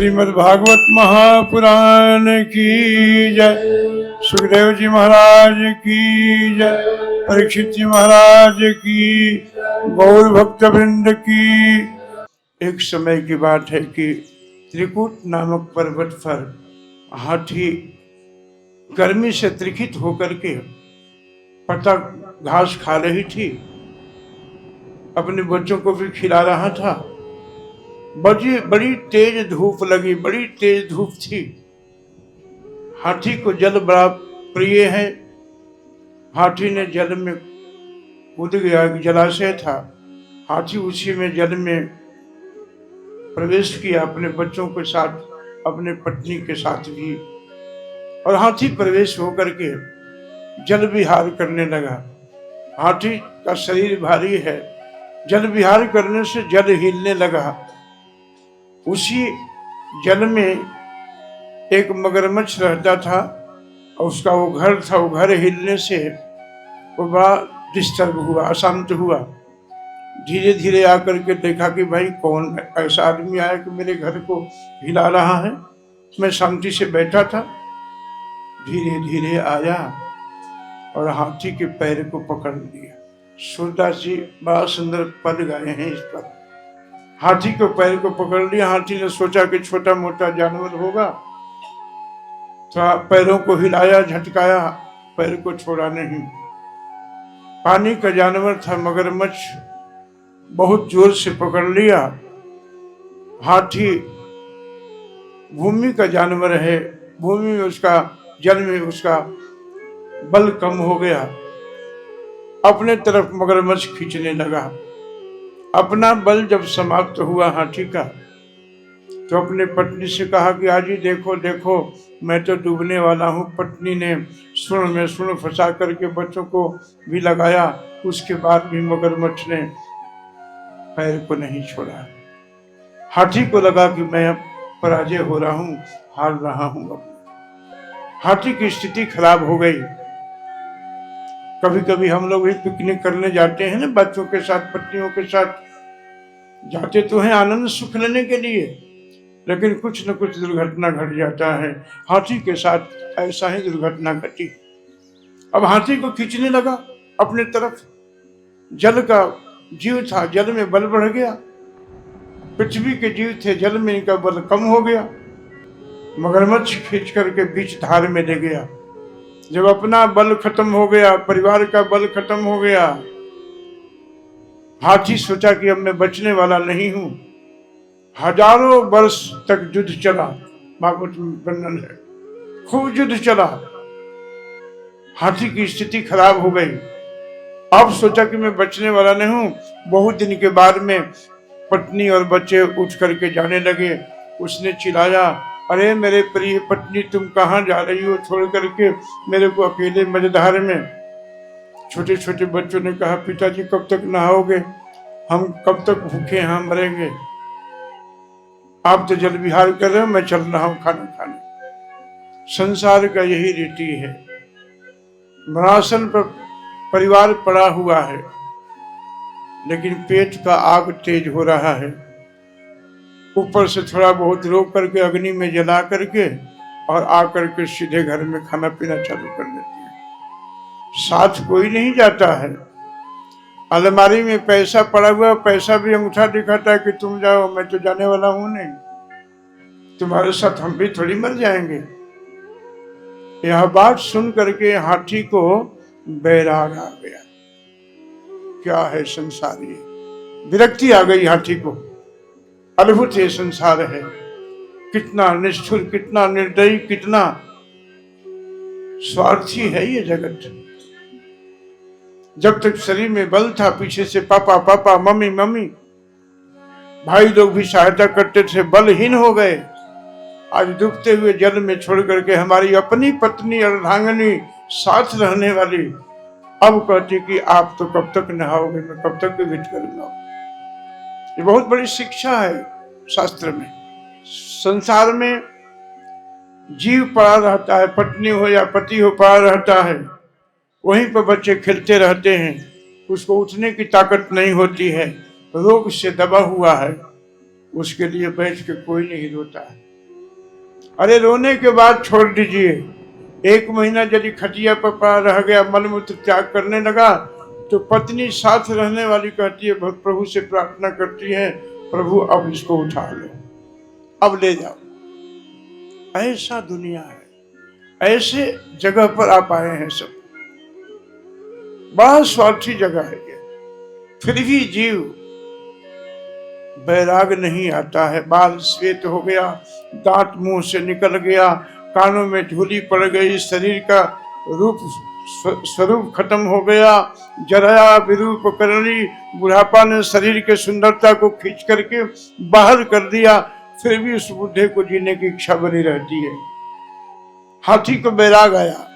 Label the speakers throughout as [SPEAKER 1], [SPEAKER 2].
[SPEAKER 1] श्रीमद् भागवत महापुराण की जय। सुखदेव जी महाराज की जय। परीक्षित जी महाराज की, गौर भक्त वृंद की। एक समय की बात है कि त्रिकूट नामक पर्वत पर हाथी गर्मी से त्रिखित होकर के पत्ता घास खा रही थी, अपने बच्चों को भी खिला रहा था। बड़ी तेज धूप लगी, बड़ी तेज धूप थी। हाथी को जल बड़ा प्रिय है। हाथी ने जल में कूद गया, एक जलाशय था। हाथी उसी में जल में प्रवेश किया अपने बच्चों के साथ, अपने पत्नी के साथ भी, और हाथी प्रवेश होकर के जल विहार करने लगा। हाथी का शरीर भारी है, जल विहार करने से जल हिलने लगा। उसी जल में एक मगरमच्छ रहता था और उसका वो घर था। वो घर हिलने से वो बड़ा डिस्टर्ब हुआ, अशांत हुआ। धीरे धीरे आकर के देखा कि भाई कौन ऐसा आदमी आया कि मेरे घर को हिला रहा है। मैं शांति से बैठा था। धीरे धीरे आया और हाथी के पैर को पकड़ लिया। सूरदास जी बड़ा सुंदर पद गाए हैं इस पर। हाथी को पैर को पकड़ लिया। हाथी ने सोचा कि छोटा मोटा जानवर होगा, तो पैरों को हिलाया, झटकाया, पैर को छोड़ा नहीं। पानी का जानवर था मगरमच्छ, बहुत जोर से पकड़ लिया। हाथी भूमि का जानवर है, भूमि में उसका, जल में उसका बल कम हो गया। अपने तरफ मगरमच्छ खींचने लगा। अपना बल जब समाप्त हुआ हाथी का, तो अपने पत्नी से कहा कि आजी देखो देखो, मैं तो डूबने वाला हूँ। पत्नी ने सुन में सुन फंसा करके बच्चों को भी लगाया। उसके बाद भी मगरमच्छ ने पैर को नहीं छोड़ा। हाथी को लगा कि मैं अब पराजय हो रहा हूँ, हार रहा हूँ। हाथी की स्थिति खराब हो गई। कभी कभी हम लोग भी पिकनिक करने जाते हैं ना, बच्चों के साथ, पत्नियों के साथ जाते तो हैं आनंद सुख लेने के लिए, लेकिन कुछ न कुछ दुर्घटना घट जाता है। हाथी के साथ ऐसा ही दुर्घटना घटी। अब हाथी को खींचने लगा अपने तरफ। जल का जीव था, जल में बल बढ़ गया। पृथ्वी के जीव थे, जल में इनका बल कम हो गया। मगरमच्छ खींच करके बीच धार में ले गया। जब अपना बल खत्म हो गया, परिवार का बल खत्म हो गया, हाथी सोचा कि अब मैं बचने वाला नहीं हूं। हजारों वर्ष तक युद्ध चला, भागवत में वर्णन है, खूब युद्ध चला। हाथी की स्थिति खराब हो गई। अब सोचा कि मैं बचने वाला नहीं हूं। बहुत दिन के बाद में पत्नी और बच्चे उठ करके जाने लगे। उसने चिल्लाया, अरे मेरे प्रिय पत्नी, तुम कहाँ जा रही हो छोड़ करके मेरे को अकेले मझधार में? छोटे छोटे बच्चों ने कहा, पिताजी कब तक नहाओगे? हम कब तक भूखे यहाँ मरेंगे? आप तो जल विहार कर रहे हो, मैं चल रहा हूँ खाना खाने। संसार का यही रीति है। मरासन पर परिवार पड़ा हुआ है, लेकिन पेट का आग तेज हो रहा है। ऊपर से थोड़ा बहुत रोक करके अग्नि में जला करके और आकर के सीधे घर में खाना पीना चालू कर देते हैं। साथ कोई नहीं जाता है। अलमारी में पैसा पड़ा हुआ, पैसा भी अंगूठा दिखाता है कि तुम जाओ, मैं तो जाने वाला हूं नहीं, तुम्हारे साथ हम भी थोड़ी मर जाएंगे। यह बात सुन करके हाथी को बैराग आ गया। क्या है संसार, ये विरक्ति आ गई हाथी को। अद्भुत ये संसार है, कितना निष्ठुर, कितना निर्दयी, कितना स्वार्थी है ये जगत। जब तक शरीर में बल था, पीछे से पापा पापा, मम्मी मम्मी, भाई लोग भी सहायता करते थे, बलहीन हो गए। आज डूबते हुए जल में छोड़ करके हमारी अपनी पत्नी अर्धांगिनी साथ रहने वाली अब कहती कि आप तो कब तक नहाओगे, मैं कब तक विविध करूंगा। ये बहुत बड़ी शिक्षा है शास्त्र में। संसार में जीव पड़ा रहता है, पत्नी हो या पति हो पड़ा रहता है, वहीं पर बच्चे खेलते रहते हैं, उसको उठने की ताकत नहीं होती है, रोग से दबा हुआ है, उसके लिए बैठ के कोई नहीं रोता है। अरे रोने के बाद छोड़ दीजिए। 1 महीना यदि खटिया पर पड़ा रह गया, मलमूत्र त्याग करने लगा, तो पत्नी साथ रहने वाली कहती है, प्रभु से प्रार्थना करती है, प्रभु अब इसको उठा लो, अब ले जाओ। ऐसा दुनिया है, ऐसे जगह पर आप आए हैं सब। बड़ा स्वार्थी जगह है ये। फिर भी जीव बैराग नहीं आता है। बाल श्वेत हो गया, दांत मुंह से निकल गया, कानों में झूली पड़ गई, शरीर का रूप स्वरूप खत्म हो गया, जराया विरूप करनी, बुढ़ापा ने शरीर के सुंदरता को खींच करके बाहर कर दिया। फिर भी उस बुढ़े को जीने की इच्छा बनी रहती है। हाथी को बैराग आया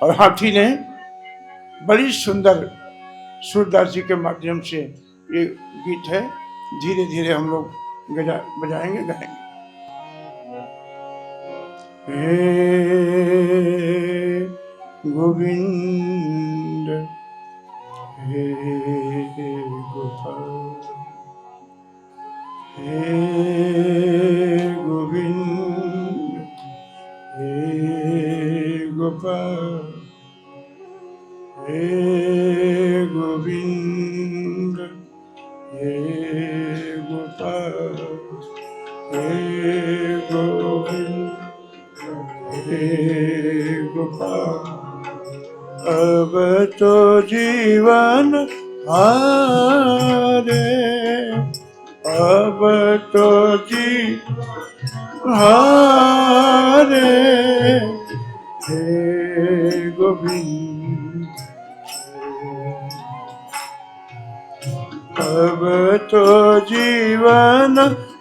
[SPEAKER 1] और हाथी ने बड़ी सुंदर सूरदास जी के माध्यम से, ये गीत है, धीरे धीरे हम लोग बजाएंगे, गाएंगे। हे गोविंद हे गोपाल, हे गोविंद हे गोपाल, हे गोविंद हे गोपाल, हे गोविंद हे गोपाल। अब तो जीवन हारे, अब तो जीवन हारे, हे गोविंद अब तो जीवन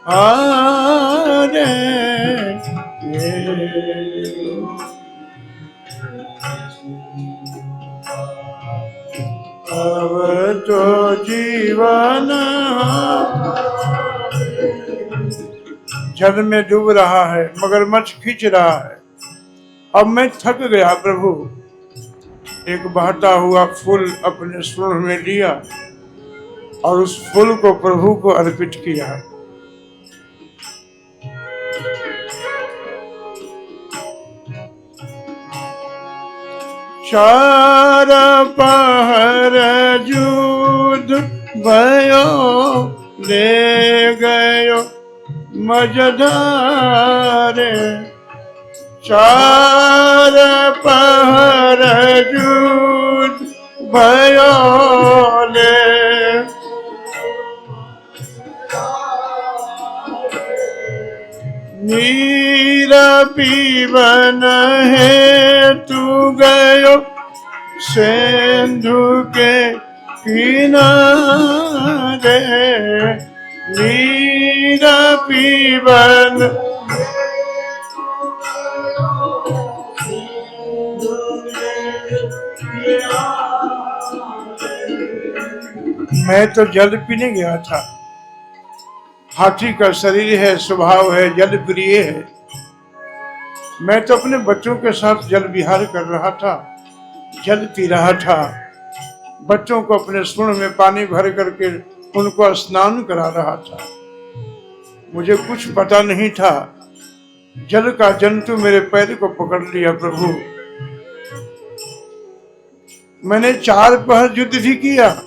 [SPEAKER 1] हारे, अब तो जीवन जल में डूब रहा है, मगरमच्छ खींच रहा है। अब मैं थक गया प्रभु। एक बहता हुआ फूल अपने सूंड में लिया और उस फूल को प्रभु को अर्पित किया। चार पहर युद्ध भयो, ले गयो मझधारे, चार पहर युद्ध भयो, ले नीर पीवन है तू गयो सिंधु के किनारे, नीर पीवन मैं तो जल पीने गया था। हाथी का शरीर है, स्वभाव है, जल प्रिय है। मैं तो अपने बच्चों के साथ जल विहार कर रहा था, जल पी रहा था। बच्चों को अपने सूंड में पानी भर करके उनको स्नान करा रहा था। मुझे कुछ पता नहीं था, जल का जंतु मेरे पैर को पकड़ लिया प्रभु। मैंने 4 पहर युद्ध भी किया,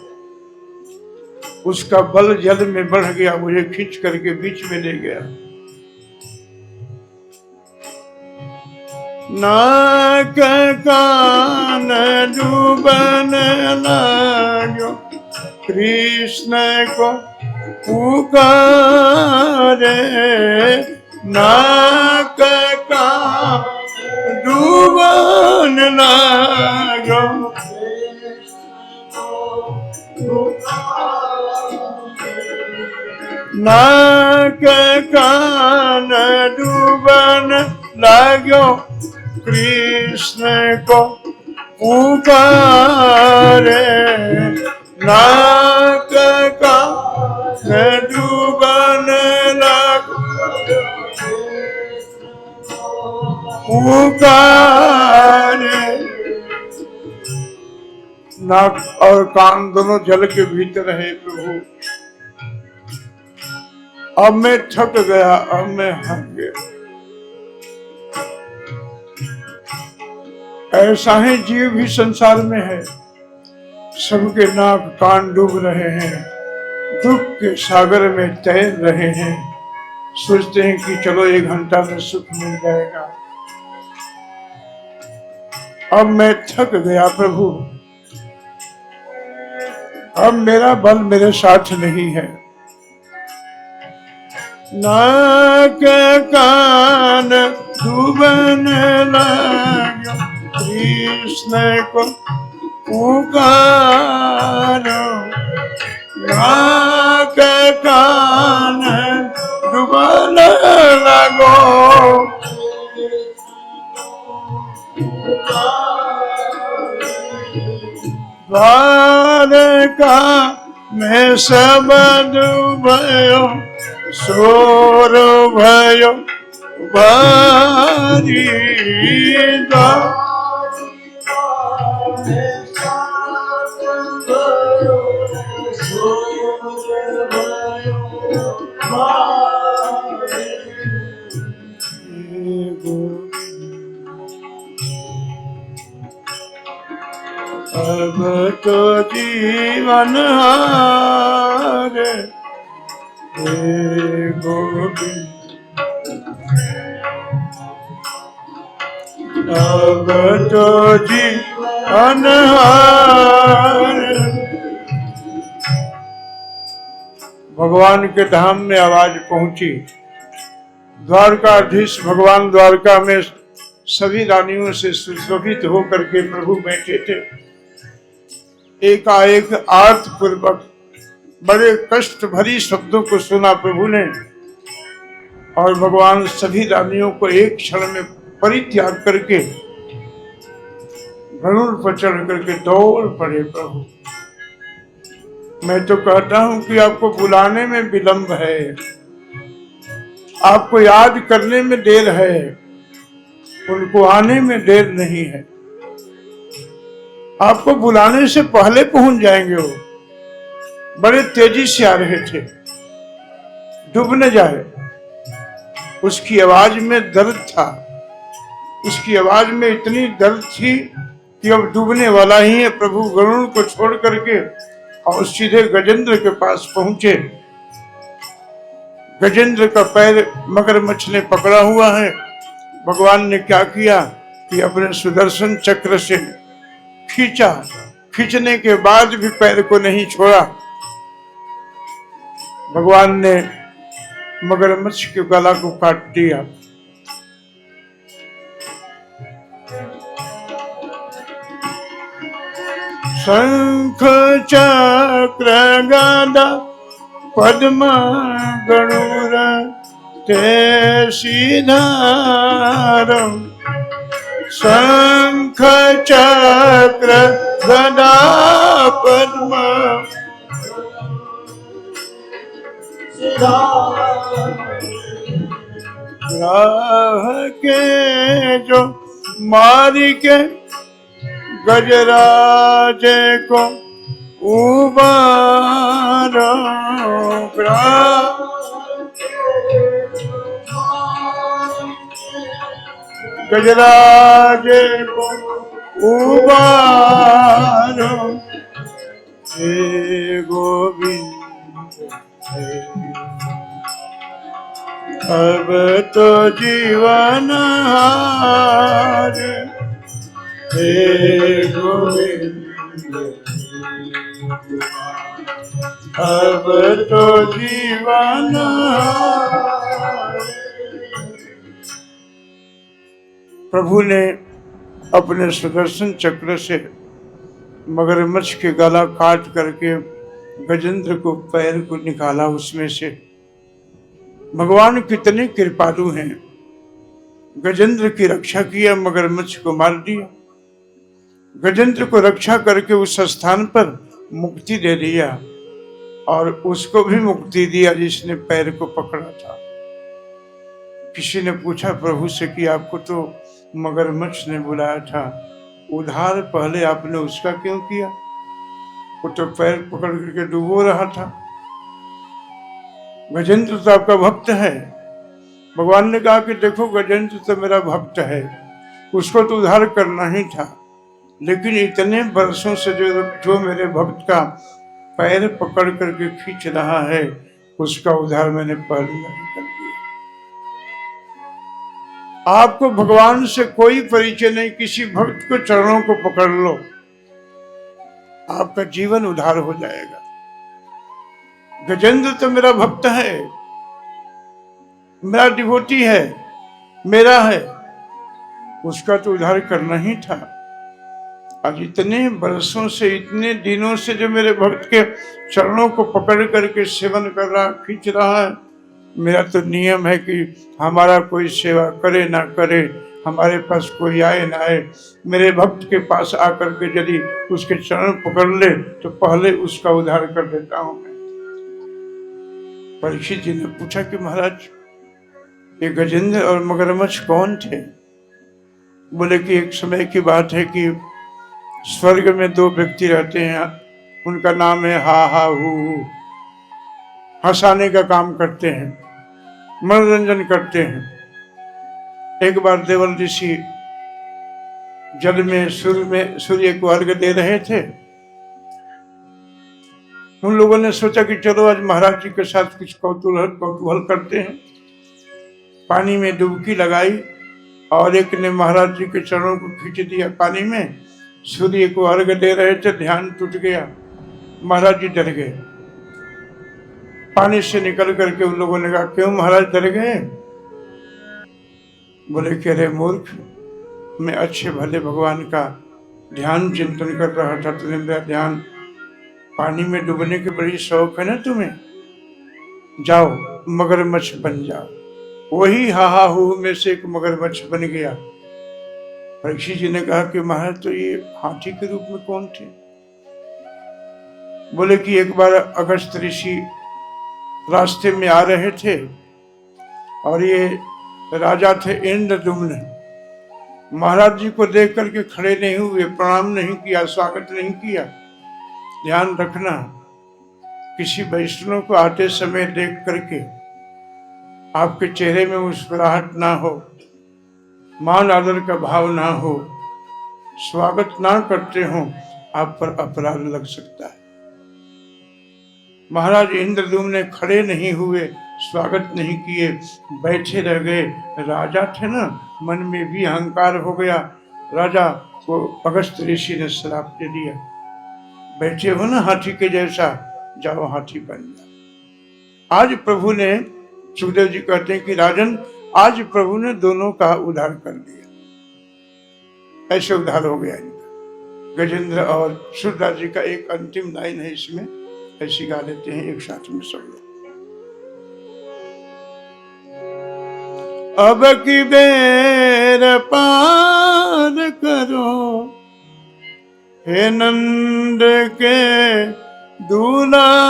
[SPEAKER 1] उसका बल जल में बढ़ गया, मुझे खींच करके बीच में ले गया। नाक कान डूबन लागो, कृष्ण को पुकारे, नाक कान डूबन लागो, नाक कान डूबन लागो, कृष्ण को पुकारे, नाक कान डूबन लागो, पुकारे। नाक और कान दोनों जल के भीतर है प्रभु। अब मैं थक गया, अब मैं हार गया। ऐसा ही जीव भी संसार में है, सबके नाक कान डूब रहे हैं, दुख के सागर में तैर रहे हैं, सोचते हैं कि चलो 1 घंटा में सुख मिल जाएगा। अब मैं थक गया प्रभु, अब मेरा बल मेरे साथ नहीं है। नाक कान डूबने लगे, कृष्ण को पुकारो। नाक कान डूबने लगो, द्वारका में सब डूबयो, शोर भयो भारी। अब तो जीवन हारे हे गोविंद, अब तो जीवन हारे। भगवान के धाम में आवाज पहुंची। द्वारकाधीश भगवान द्वारका में सभी रानियों से सुशोभित होकर के प्रभु बैठे थे। एकाएक आर्तपूर्वक बड़े कष्ट भरी शब्दों को सुना प्रभु ने, और भगवान सभी रानियों को एक क्षण में परित्याग करके गरुड़ पर चढ़ करके दौड़ पड़े। प्रभु, मैं तो कहता हूं कि आपको बुलाने में विलंब है, आपको याद करने में देर है, उनको आने में देर नहीं है। आपको बुलाने से पहले पहुंच जाएंगे। वो बड़े तेजी से आ रहे थे, डूब न जाए। उसकी आवाज में दर्द था, उसकी आवाज में इतनी दर्द थी कि अब डूबने वाला ही है। प्रभु गरुड़ को छोड़ करके और सीधे गजेंद्र के पास पहुंचे। गजेंद्र का पैर मगरमच्छ ने पकड़ा हुआ है। भगवान ने क्या किया कि अपने सुदर्शन चक्र से खींचा, खींचने के बाद भी पैर को नहीं छोड़ा। भगवान ने मगरमच्छ के गला को काट दिया। शंख चक्र गदा पद्म गरुड़ ते सीधारम, शंख चक्र गदा पद्म ग्राह के जो मारी के गजराज को उबारो। गजराज को उबारो, हे गोविंद अब तो जीवन हार, हे गोविंद अब तो जीवन हार। प्रभु ने अपने सुदर्शन चक्र से मगरमच्छ के गला काट करके गजेंद्र को पैर को निकाला उसमें से। भगवान कितने कृपालु हैं, गजेंद्र की रक्षा किया, मगरमच्छ को मार दिया। गजेंद्र को रक्षा करके उस स्थान पर मुक्ति दे दिया और उसको भी मुक्ति दिया जिसने पैर को पकड़ा था। किसी ने पूछा प्रभु से कि आपको तो मगरमच्छ ने बुलाया था, उधार पहले आपने उसका क्यों किया? वो तो पैर पकड़ करके डूबो रहा था। गजेंद्र तो आपका भक्त है। भगवान ने कहा कि देखो गजेंद्र तो मेरा भक्त है, उसको तो उद्धार करना ही था, लेकिन इतने वर्षों से जो मेरे भक्त का पैर पकड़ करके खींच रहा है, उसका उद्धार मैंने पहले नहीं कर दिया। आपको भगवान से कोई परिचय नहीं, किसी भक्त को चरणों को पकड़ लो, आपका जीवन उद्धार हो जाएगा। गजेंद्र तो मेरा भक्त है, मेरा डिवोटी है, मेरा है, उसका तो उद्धार करना ही था। आज इतने वर्षों से, इतने दिनों से जो मेरे भक्त के चरणों को पकड़ करके सेवन कर रहा, खींच रहा है, मेरा तो नियम है कि हमारा कोई सेवा करे ना करे, हमारे पास कोई आए ना आए, मेरे भक्त के पास आकर के यदि उसके चरण पकड़ ले तो पहले उसका उद्धार कर देता हूं मैं। परीक्षित जी ने पूछा कि महाराज, ये गजेंद्र और मगरमच्छ कौन थे? बोले कि एक समय की बात है कि स्वर्ग में दो व्यक्ति रहते हैं, उनका नाम है हा हा हू, हंसाने का काम करते हैं, मनोरंजन करते हैं। एक बार देवल ऋषि जल में सूर्य को अर्घ दे रहे थे। उन लोगों ने सोचा कि चलो आज महाराज जी के साथ कुछ कौतूहल करते हैं। पानी में डुबकी लगाई और एक ने महाराज जी के चरणों को खींच दिया पानी में। सूर्य को अर्घ दे रहे थे, ध्यान टूट गया, महाराज जी डर गए। पानी से निकल करके उन लोगों ने कहा, क्यों महाराज डर गए? बोले कि अरे मूर्ख, मैं अच्छे भले भगवान का ध्यान चिंतन कर रहा था, तुमने मेरा ध्यान, पानी में डूबने की बड़ी शौक है ना तुम्हें, जाओ मगरमच्छ बन जाओ। वही हा हा हू में से एक मगरमच्छ बन गया। परीक्षित जी ने कहा कि महाराज, तो ये हाथी के रूप में कौन थे? बोले कि एक बार अगस्त ऋषि रास्ते में आ रहे थे और ये राजा थे इंद्रदुम्न। महाराज जी को देख करके खड़े नहीं हुए, प्रणाम नहीं किया, स्वागत नहीं किया। ध्यान रखना, किसी वैष्णव को आते समय देख करके आपके चेहरे में मुस्कुराहट ना हो, मान आदर का भाव ना हो, स्वागत ना करते हो, आप पर अपराध लग सकता है। महाराज इंद्रदुम्न ने खड़े नहीं हुए, स्वागत नहीं किए, बैठे रह गए। राजा थे ना, मन में भी अहंकार हो गया। राजा को अगस्त ऋषि ने श्राप दे दिया, बैठे हो ना हाथी के जैसा, जाओ हाथी बन जाओ। आज प्रभु ने, सुखदेव जी कहते हैं कि राजन, आज प्रभु ने दोनों का उद्धार कर दिया। ऐसे उद्धार हो गया इनका। गजेंद्र और सूरदास जी का एक अंतिम लाइन है इसमें, ऐसी गा लेते हैं एक साथ में सब लोग। अब की बेर पार करो हे नंद के दुलारो,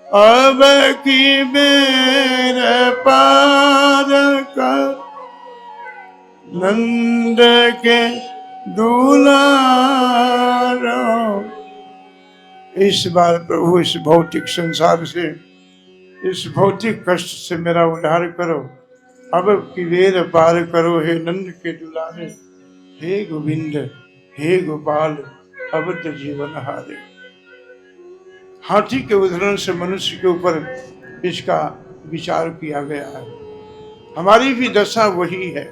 [SPEAKER 1] अब की बेर पार कर नंद के दुलारो। इस बार प्रभु इस भौतिक संसार से, इस भौतिक कष्ट से मेरा उद्धार करो। अब की बेर पार करो हे नंद के दुलारे, हे गोविंद हे गोपाल, अब तो जीवन हारे। हाथी के उदाहरण से मनुष्य के ऊपर इसका विचार किया गया है। हमारी भी दशा वही है।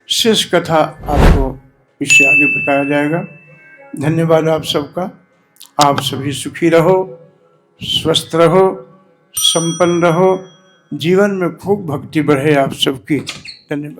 [SPEAKER 1] शेष कथा आपको इससे आगे बताया जाएगा। धन्यवाद आप सबका। आप सभी सुखी रहो, स्वस्थ रहो, संपन्न रहो, जीवन में खूब भक्ति बढ़े आप सबकी। धन्यवाद।